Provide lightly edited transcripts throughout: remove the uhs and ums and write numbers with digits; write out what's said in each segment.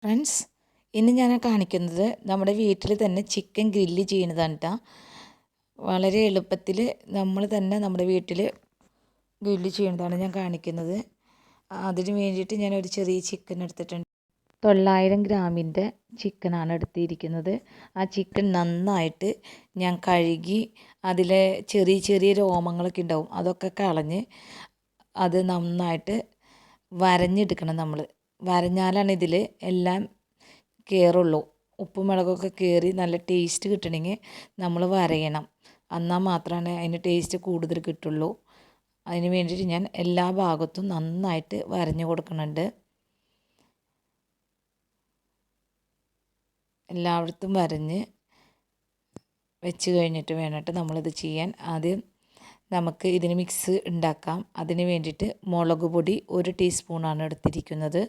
Friends, ഇന്ന് ഞാൻ കാണിക്കുന്നത് നമ്മുടെ വീട്ടിൽ തന്നെ ചിക്കൻ ഗ്രില്ല് ചെയ്യുന്നതാണ് കേട്ടോ. വളരെ എളുപ്പത്തിൽ നമ്മൾ തന്നെ നമ്മുടെ വീട്ടിൽ ഗ്രില്ല് ചെയ്യുന്നതാണ് ഞാൻ കാണിക്കുന്നത്. അതിന് വേണ്ടിയിട്ട് ഞാൻ ഒരു ചെറിയ ചിക്കൻ എടുത്തിട്ടുണ്ട്. 900 ഗ്രാമിൻ്റെ ചിക്കനാണ് എടുത്തിരിക്കുന്നത്. ആ ചിക്കൻ നന്നായിട്ട് ഞാൻ കഴുകി അതിലെ ചെറിയ ചെറിയ രോമങ്ങളൊക്കെ ഉണ്ടാവും, അതൊക്കെ കളഞ്ഞ് അത് നന്നായിട്ട് വരഞ്ഞെടുക്കണം. നമ്മൾ വരഞ്ഞാലാണ് ഇതിൽ എല്ലാം കയറുള്ളൂ. ഉപ്പും മുളകൊക്കെ കയറി നല്ല ടേസ്റ്റ് കിട്ടണമെങ്കിൽ നമ്മൾ വരയണം. എന്നാൽ മാത്രമാണ് അതിന് ടേസ്റ്റ് കൂടുതൽ കിട്ടുള്ളൂ. അതിന് വേണ്ടിയിട്ട് ഞാൻ എല്ലാ ഭാഗത്തും നന്നായിട്ട് വരഞ്ഞു കൊടുക്കുന്നുണ്ട്. എല്ലായിടത്തും വരഞ്ഞ് വെച്ച് കഴിഞ്ഞിട്ട് വേണ്ടിയിട്ട് നമ്മളിത് ചെയ്യാൻ. ആദ്യം നമുക്ക് ഇതിന് മിക്സ് ഉണ്ടാക്കാം. അതിന് വേണ്ടിയിട്ട് മുളക് പൊടി 1 ടീസ്പൂണാണ് എടുത്തിരിക്കുന്നത്.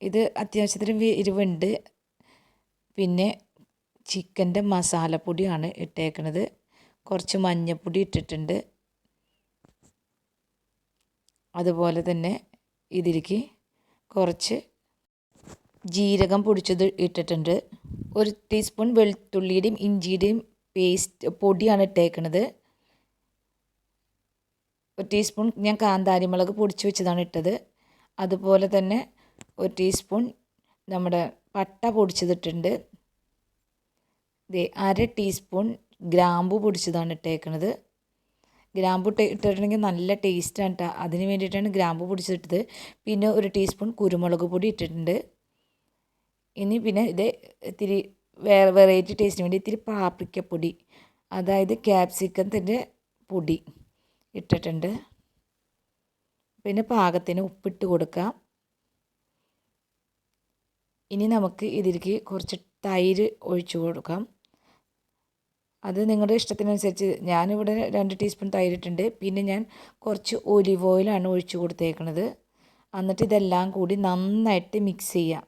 ഇത് അത്യാവശ്യത്തിന് എരിവുണ്ട്. പിന്നെ ചിക്കൻ്റെ മസാലപ്പൊടിയാണ് ഇട്ടേക്കുന്നത്. കുറച്ച് മഞ്ഞൾപ്പൊടി ഇട്ടിട്ടുണ്ട്. അതുപോലെ തന്നെ ഇതിലേക്ക് കുറച്ച് ജീരകം പൊടിച്ചത് ഇട്ടിട്ടുണ്ട്. 1 ടീസ്പൂൺ വെളുത്തുള്ളിയുടെയും ഇഞ്ചിയുടെയും പേസ്റ്റ് പൊടിയാണ് ഇട്ടേക്കുന്നത്. 1 ടീസ്പൂൺ ഞാൻ കാന്താരി മുളക് പൊടിച്ച് വെച്ചതാണ് ഇട്ടത്. അതുപോലെ തന്നെ 1 ടീസ്പൂൺ നമ്മുടെ പട്ട പൊടിച്ചതിട്ടുണ്ട്. 1/2 ടീസ്പൂൺ ഗ്രാമ്പു പൊടിച്ചതാണ് ഇട്ടേക്കുന്നത്. ഗ്രാമ്പു ഇട്ടിട്ടുണ്ടെങ്കിൽ നല്ല ടേസ്റ്റാണ് കേട്ടോ. അതിന് വേണ്ടിയിട്ടാണ് ഗ്രാമ്പു പൊടിച്ചിട്ടത്. പിന്നെ 1 ടീസ്പൂൺ കുരുമുളക് പൊടി ഇട്ടിട്ടുണ്ട്. ഇനി പിന്നെ ഇത് ഇത്തിരി വെറൈറ്റി ടേസ്റ്റിന് വേണ്ടി ഇത്തിരി പാപ്രിക്കപ്പൊടി, അതായത് ക്യാപ്സിക്കത്തിൻ്റെ പൊടി ഇട്ടിട്ടുണ്ട്. പിന്നെ പാകത്തിന് ഉപ്പിട്ട് കൊടുക്കാം. ഇനി നമുക്ക് ഇതിലേക്ക് കുറച്ച് തൈര് ഒഴിച്ചു കൊടുക്കാം. അത് നിങ്ങളുടെ ഇഷ്ടത്തിനനുസരിച്ച്. ഞാനിവിടെ 2 ടീസ്പൂൺ തൈരിട്ടുണ്ട്. പിന്നെ ഞാൻ കുറച്ച് ഒലിവ് ഓയിലാണ് ഒഴിച്ചു കൊടുത്തേക്കുന്നത്. എന്നിട്ട് ഇതെല്ലാം കൂടി നന്നായിട്ട് മിക്സ് ചെയ്യാം.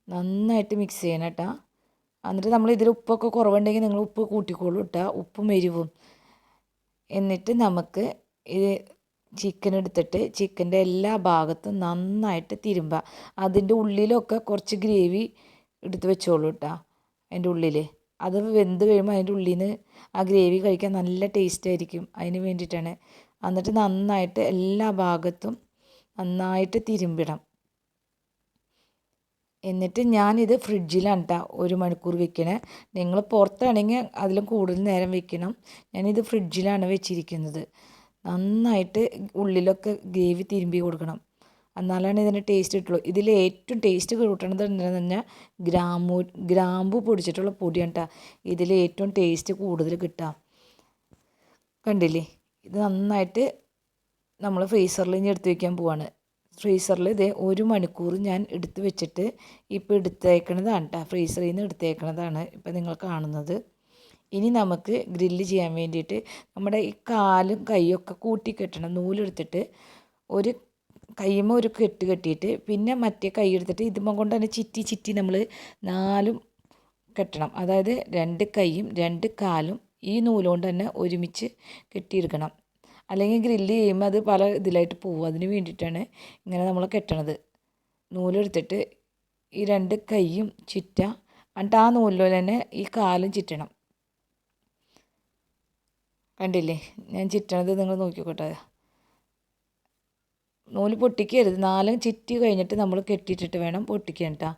നന്നായിട്ട് മിക്സ് ചെയ്യണം കേട്ടോ. എന്നിട്ട് നമ്മൾ ഇതിൽ ഉപ്പൊക്കെ കുറവുണ്ടെങ്കിൽ നിങ്ങൾ ഉപ്പ് കൂട്ടിക്കോളൂ കേട്ടോ, ഉപ്പും എരിവും. എന്നിട്ട് നമുക്ക് ഇത് ചിക്കൻ എടുത്തിട്ട് ചിക്കൻ്റെ എല്ലാ ഭാഗത്തും നന്നായിട്ട് തിരുമ്പുക. അതിൻ്റെ ഉള്ളിലൊക്കെ കുറച്ച് ഗ്രേവി എടുത്ത് വെച്ചോളൂ കേട്ടോ. അതിൻ്റെ ഉള്ളിൽ അത് വെന്ത് കഴിയുമ്പോൾ അതിൻ്റെ ഉള്ളിൽ നിന്ന് ആ ഗ്രേവി കഴിക്കാൻ നല്ല ടേസ്റ്റ് ആയിരിക്കും. അതിന് വേണ്ടിയിട്ടാണ്. എന്നിട്ട് നന്നായിട്ട് എല്ലാ ഭാഗത്തും നന്നായിട്ട് തിരുമ്പിടണം. എന്നിട്ട് ഞാനിത് ഫ്രിഡ്ജിലാണ് കേട്ടോ 1 മണിക്കൂർ വെക്കണേ. നിങ്ങൾ പുറത്താണെങ്കിൽ അതിലും കൂടുതൽ നേരം വെക്കണം. ഞാനിത് ഫ്രിഡ്ജിലാണ് വെച്ചിരിക്കുന്നത്. നന്നായിട്ട് ഉള്ളിലൊക്കെ ഗ്രേവി തിരുമ്പി കൊടുക്കണം. എന്നാലാണ് ഇതിന് ടേസ്റ്റ് കിട്ടുള്ളൂ. ഇതിൽ ഏറ്റവും ടേസ്റ്റ് കൂട്ടണത് എന്താണെന്ന് പറഞ്ഞാൽ ഗ്രാമ്പു പൊടിച്ചിട്ടുള്ള പൊടിയാണ് കേട്ടോ. ഇതിൽ ഏറ്റവും ടേസ്റ്റ് കൂടുതൽ കിട്ടുക. കണ്ടില്ലേ, ഇത് നന്നായിട്ട് നമ്മൾ ഫ്രീസറിൽ ഇനി എടുത്ത് വയ്ക്കാൻ പോവാണ്. ഫ്രീസറിൽ ഇത് 1 മണിക്കൂർ ഞാൻ എടുത്ത് വെച്ചിട്ട് ഇപ്പോൾ എടുത്തേക്കണതാണ് കേട്ടോ. ഫ്രീസറിൽ നിന്ന് എടുത്തേക്കണതാണ് ഇപ്പോൾ നിങ്ങൾ കാണുന്നത്. ഇനി നമുക്ക് ഗ്രില്ല് ചെയ്യാൻ വേണ്ടിയിട്ട് നമ്മുടെ ഈ കാലും കൈയൊക്കെ കൂട്ടിക്കെട്ടണം. നൂലെടുത്തിട്ട് ഒരു കയ്യുമ്പോൾ ഒരു കെട്ട് കെട്ടിയിട്ട് പിന്നെ മറ്റേ കൈ എടുത്തിട്ട് ഇതുമ്പോൾ കൊണ്ട് തന്നെ ചിറ്റി നമ്മൾ 4 കെട്ടണം. അതായത് 2 കൈയും 2 കാലും ഈ നൂലുകൊണ്ട് തന്നെ ഒരുമിച്ച് കെട്ടിയെടുക്കണം. അല്ലെങ്കിൽ ഗ്രില്ല് ചെയ്യുമ്പോൾ അത് പല ഇതിലായിട്ട് പോകും. അതിന് വേണ്ടിയിട്ടാണ് ഇങ്ങനെ നമ്മൾ കെട്ടണത്. നൂലെടുത്തിട്ട് ഈ 2 കൈയും ചുറ്റുക. എന്നിട്ട് ആ നൂലിൽ തന്നെ ഈ കാലും ചുറ്റണം. കണ്ടില്ലേ ഞാൻ ചുറ്റണത്, നിങ്ങൾ നോക്കിക്കോട്ടെ. നൂല് പൊട്ടിക്കരുത്. 4 ചുറ്റി കഴിഞ്ഞിട്ട് നമ്മൾ കെട്ടിയിട്ടിട്ട് വേണം പൊട്ടിക്കാൻ കേട്ടോ.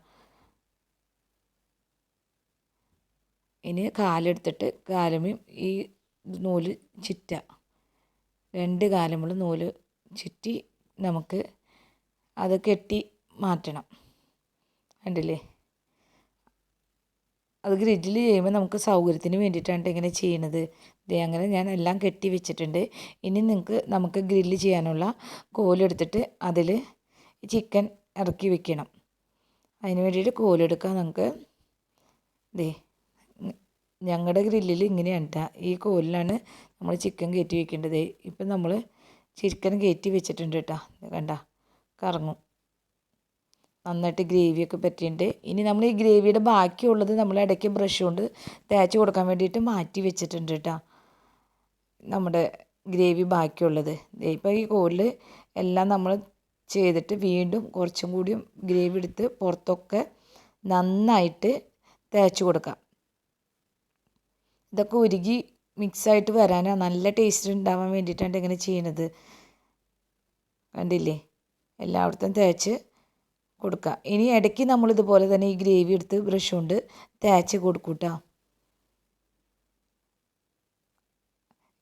ഇനി കാലെടുത്തിട്ട് കാലുമേയും ഈ നൂല് ചുറ്റുക. 2 കാലുമ്പോൾ നൂല് ചുറ്റി നമുക്ക് അത് കെട്ടി മാറ്റണം. കണ്ടില്ലേ, അത് ഗ്രില്ല് ചെയ്യുമ്പോൾ നമുക്ക് സൗകര്യത്തിന് വേണ്ടിയിട്ടാണ് ഇങ്ങനെ ചെയ്യണത്. അങ്ങനെ ഞാൻ എല്ലാം കെട്ടി വെച്ചിട്ടുണ്ട്. ഇനി നമുക്ക് ഗ്രില്ല് ചെയ്യാനുള്ള കോലെടുത്തിട്ട് അതിൽ ചിക്കൻ ഇറക്കി വെക്കണം. അതിന് വേണ്ടിയിട്ട് കോലെടുക്കാം നമുക്ക്. ഞങ്ങളുടെ ഗ്രില്ലിൽ ഇങ്ങനെയാണ് കേട്ടോ. ഈ കോലിലാണ് നമ്മൾ ചിക്കൻ കയറ്റി വെക്കേണ്ടത്. ഇപ്പം നമ്മൾ ചിക്കൻ കയറ്റി വെച്ചിട്ടുണ്ട് കേട്ടോ. കണ്ട കറങ്ങും. നന്നായിട്ട് ഗ്രേവിയൊക്കെ പറ്റിയിട്ടുണ്ട്. ഇനി നമ്മൾ ഈ ഗ്രേവിയുടെ ബാക്കിയുള്ളത് നമ്മൾ ഇടയ്ക്ക് ബ്രഷ് കൊണ്ട് തേച്ച് കൊടുക്കാൻ വേണ്ടിയിട്ട് മാറ്റി വെച്ചിട്ടുണ്ട് കേട്ടോ. നമ്മുടെ ഗ്രേവി ബാക്കിയുള്ളത് ഇപ്പോൾ ഈ കോലിൽ എല്ലാം നമ്മൾ ചെയ്തിട്ട് വീണ്ടും കുറച്ചും കൂടിയും ഗ്രേവി എടുത്ത് പുറത്തൊക്കെ നന്നായിട്ട് തേച്ച് കൊടുക്കാം. ഇതൊക്കെ ഉരുകി മിക്സായിട്ട് വരാനാണ് നല്ല ടേസ്റ്റ് ഉണ്ടാവാൻ വേണ്ടിയിട്ടാണ് ഇങ്ങനെ ചെയ്യണത്. കണ്ടില്ലേ, എല്ലായിടത്തും തേച്ച് കൊടുക്കുക. ഇനി ഇടയ്ക്ക് നമ്മളിതുപോലെ തന്നെ ഈ ഗ്രേവി എടുത്ത് ബ്രഷ് കൊണ്ട് തേച്ച് കൊടുക്കും കേട്ടോ.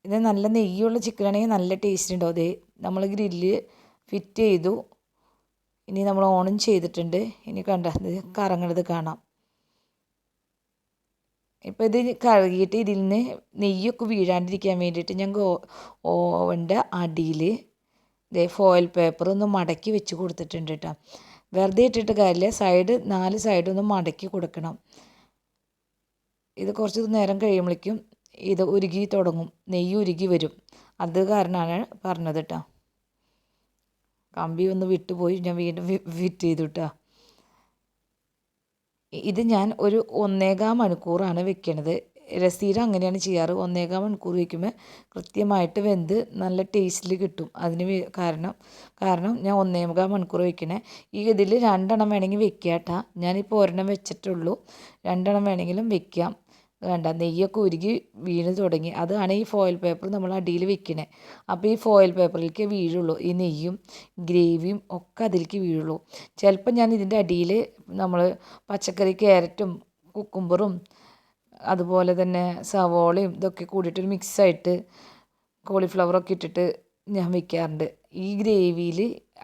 ഇത് നല്ല നെയ്യുള്ള ചിക്കനാണെങ്കിൽ നല്ല ടേസ്റ്റ് ഉണ്ടാവും. അതേ നമ്മൾ ഗ്രില്ല് ഫിറ്റ് ചെയ്തു. ഇനി നമ്മൾ ഓണും ചെയ്തിട്ടുണ്ട്. ഇനി കണ്ട ഇത് കറങ്ങണത് കാണാം. ഇപ്പോൾ ഇത് കഴുകിയിട്ട് ഇതിൽ നിന്ന് നെയ്യൊക്കെ വീഴാണ്ടിരിക്കാൻ വേണ്ടിയിട്ട് ഞാൻ ഓവൻ്റെ അടിയിൽ ഇതേ ഫോയിൽ പേപ്പർ ഒന്ന് മടക്കി വെച്ച് കൊടുത്തിട്ടുണ്ട് കേട്ടോ. വെറുതെ ഇട്ടിട്ട് കാര്യമില്ല, 4 സൈഡൊന്ന് മടക്കി കൊടുക്കണം. ഇത് കുറച്ച് നേരം കഴിയുമ്പോഴേക്കും ഇത് ഉരുകി തുടങ്ങും, നെയ്യ് ഉരുകി വരും. അത് കാരണമാണ് പറഞ്ഞത് കേട്ടോ. കമ്പി ഒന്ന് വിട്ടുപോയി, ഞാൻ വീണ്ടും ഫിറ്റ് ചെയ്തു കേട്ടോ. ഇത് ഞാൻ ഒരു 1.25 മണിക്കൂറാണ് വെക്കണത്. രസീര അങ്ങനെയാണ് ചെയ്യാറ്. 1.25 മണിക്കൂർ വയ്ക്കുമ്പോൾ കൃത്യമായിട്ട് വെന്ത് നല്ല ടേസ്റ്റിൽ കിട്ടും. കാരണം ഞാൻ 1.25 മണിക്കൂർ വയ്ക്കണേ. ഈ ഇതിൽ 2 വേണമെങ്കിൽ വെക്കാം കേട്ടോ. ഞാനിപ്പോൾ 1 വെച്ചിട്ടുള്ളൂ. 2 വേണമെങ്കിലും വെക്കാം. വേണ്ട, നെയ്യൊക്കെ ഉരുകി വീണ് തുടങ്ങി. അതാണ് ഈ ഫോയിൽ പേപ്പർ നമ്മൾ അടിയിൽ വെക്കണേ. അപ്പോൾ ഈ ഫോയിൽ പേപ്പറിലേക്ക് വീഴുള്ളൂ, ഈ നെയ്യും ഗ്രേവിയും ഒക്കെ അതിലേക്ക് വീഴുള്ളൂ. ചിലപ്പോൾ ഞാൻ ഇതിൻ്റെ അടിയിൽ നമ്മൾ പച്ചക്കറി ക്യാരറ്റും കുക്കുംബറും അതുപോലെ തന്നെ സവോളയും ഇതൊക്കെ കൂടിയിട്ടൊരു മിക്സായിട്ട് കോളിഫ്ലവറൊക്കെ ഇട്ടിട്ട് ഞാൻ വെക്കാറുണ്ട്. ഈ ഗ്രേവിയിൽ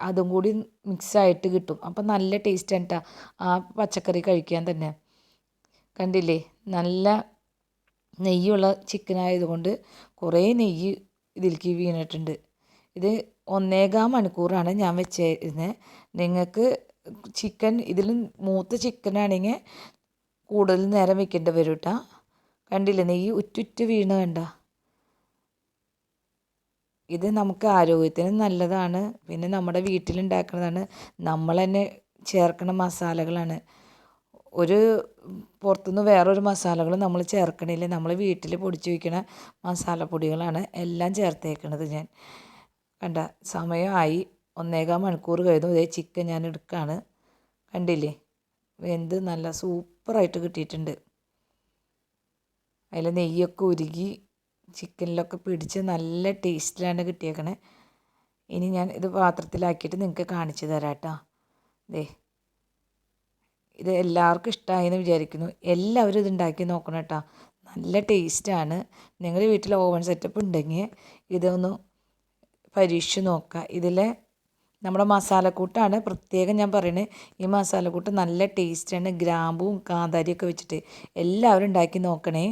അതും കൂടി മിക്സായിട്ട് കിട്ടും. അപ്പം നല്ല ടേസ്റ്റാണ് കേട്ടോ ആ പച്ചക്കറി കഴിക്കാൻ തന്നെ. കണ്ടില്ലേ, നല്ല നെയ്യുള്ള ചിക്കനായതുകൊണ്ട് കുറേ നെയ്യ് ഇതിലേക്ക് വീണിട്ടുണ്ട്. ഇത് 1.25 മണിക്കൂറാണ് ഞാൻ വെച്ചിരുന്നത്. നിങ്ങൾക്ക് ചിക്കൻ ഇതിൽ മൂത്ത ചിക്കനാണെങ്കിൽ കൂടുതൽ നേരം വെക്കേണ്ടി വരും കേട്ടോ. കണ്ടില്ലേ, നെയ്യ് ഉറ്റുറ്റ് വീണ കണ്ട. ഇത് നമുക്ക് ആരോഗ്യത്തിന് നല്ലതാണ്. പിന്നെ നമ്മുടെ വീട്ടിലുണ്ടാക്കുന്നതാണ്. നമ്മൾ തന്നെ ചേർക്കുന്ന മസാലകളാണ്. പുറത്തുനിന്ന് വേറൊരു മസാലകൾ നമ്മൾ ചേർക്കണില്ല. നമ്മൾ വീട്ടിൽ പൊടിച്ച് വയ്ക്കുന്ന മസാലപ്പൊടികളാണ് എല്ലാം ചേർത്തേക്കണത് ഞാൻ. കണ്ട, സമയമായി 1.25 മണിക്കൂർ കഴിഞ്ഞു. ഇതേ ചിക്കൻ ഞാൻ എടുക്കുകയാണ്. കണ്ടില്ലേ, വെന്ത് നല്ല സൂപ്പറായിട്ട് കിട്ടിയിട്ടുണ്ട്. അതിൽ നെയ്യൊക്കെ ഉരുകി ചിക്കനിലൊക്കെ പിടിച്ച് നല്ല ടേസ്റ്റിലാണ് കിട്ടിയേക്കണേ. ഇനി ഞാൻ ഇത് പാത്രത്തിലാക്കിയിട്ട് നിങ്ങൾക്ക് കാണിച്ചു തരാം കേട്ടോ. ഇത് എല്ലാവർക്കും ഇഷ്ടമായെന്ന് വിചാരിക്കുന്നു. എല്ലാവരും ഇത് ഉണ്ടാക്കി നോക്കണം കേട്ടോ. നല്ല ടേസ്റ്റാണ്. നിങ്ങളുടെ വീട്ടിൽ ഓവൻ സെറ്റപ്പ് ഉണ്ടെങ്കിൽ ഇതൊന്ന് പരീക്ഷിച്ച് നോക്കുക. ഇതിലെ നമ്മുടെ മസാലക്കൂട്ടാണ് പ്രത്യേകം ഞാൻ പറയുന്നത്. ഈ മസാലക്കൂട്ട് നല്ല ടേസ്റ്റാണ്. ഗ്രാമ്പും കാന്താരിയൊക്കെ വെച്ചിട്ട് എല്ലാവരും ഉണ്ടാക്കി നോക്കണേ.